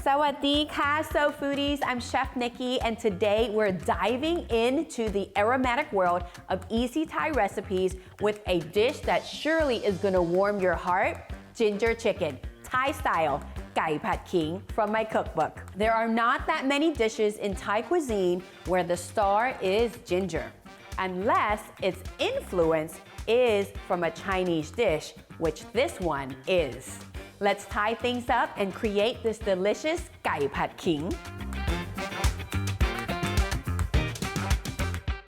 Sawadee ka, So Foodies. I'm Chef Nikky, and today we're diving into the aromatic world of easy Thai recipes with a dish that surely is gonna warm your heart, ginger chicken, Thai style, Gai Pad Khing from my cookbook. There are not that many dishes in Thai cuisine where the star is ginger, unless its influence is from a Chinese dish, which this one is. Let's tie things up and create this delicious Gai Pad Khing.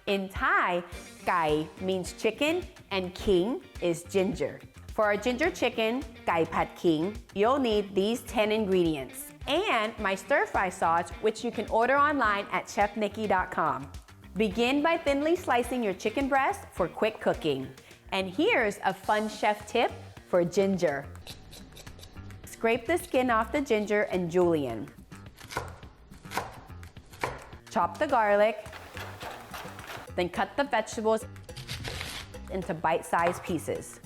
In Thai, Gai means chicken and Khing is ginger. For our ginger chicken, Gai Pad Khing, you'll need these 10 ingredients and my stir-fry sauce, which you can order online at chefnikky.com. Begin by thinly slicing your chicken breast for quick cooking. And here's a fun chef tip for ginger. Scrape the skin off the ginger and julienne. Chop the garlic, then cut the vegetables into bite-sized pieces.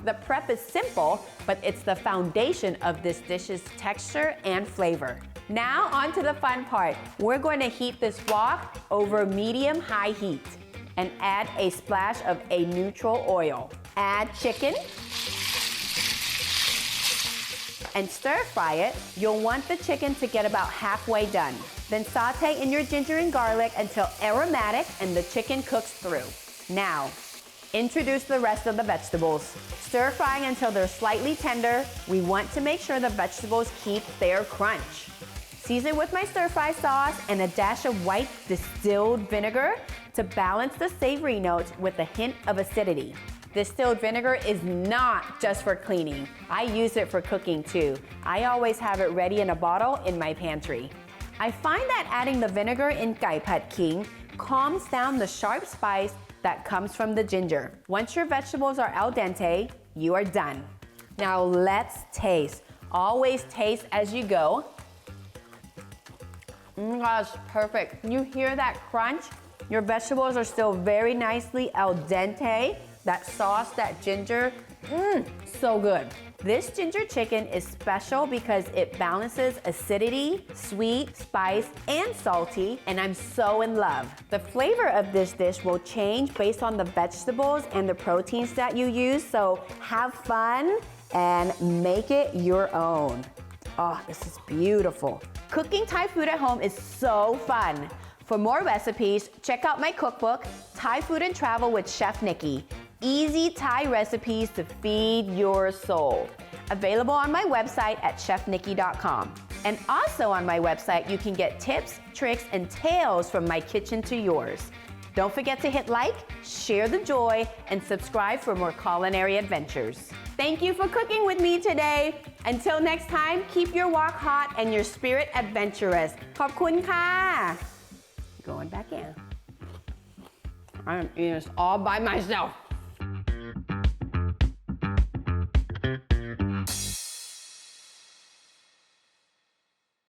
The prep is simple, but it's the foundation of this dish's texture and flavor. Now on to the fun part. We're going to heat this wok over medium-high heat and add a splash of a neutral oil. Add chicken and stir fry it. You'll want the chicken to get about halfway done. Then saute in your ginger and garlic until aromatic and the chicken cooks through. Now, introduce the rest of the vegetables. Stir frying until they're slightly tender. We want to make sure the vegetables keep their crunch. Season with my stir-fry sauce and a dash of white distilled vinegar to balance the savory notes with a hint of acidity. Distilled vinegar is not just for cleaning. I use it for cooking too. I always have it ready in a bottle in my pantry. I find that adding the vinegar in Gai Pad Khing calms down the sharp spice that comes from the ginger. Once your vegetables are al dente, you are done. Now let's taste. Always taste as you go. Oh my gosh, perfect. You hear that crunch? Your vegetables are still very nicely al dente. That sauce, that ginger, so good. This ginger chicken is special because it balances acidity, sweet, spice, and salty, and I'm so in love. The flavor of this dish will change based on the vegetables and the proteins that you use, so have fun and make it your own. Oh, this is beautiful. Cooking Thai food at home is so fun. For more recipes, check out my cookbook, Thai Food and Travel with Chef Nikky. Easy Thai recipes to feed your soul. Available on my website at chefnikky.com. And also on my website, you can get tips, tricks, and tales from my kitchen to yours. Don't forget to hit like, share the joy, and subscribe for more culinary adventures. Thank you for cooking with me today. Until next time, keep your wok hot and your spirit adventurous. ขอบคุณค่ะ Going back in. I'm eating this all by myself.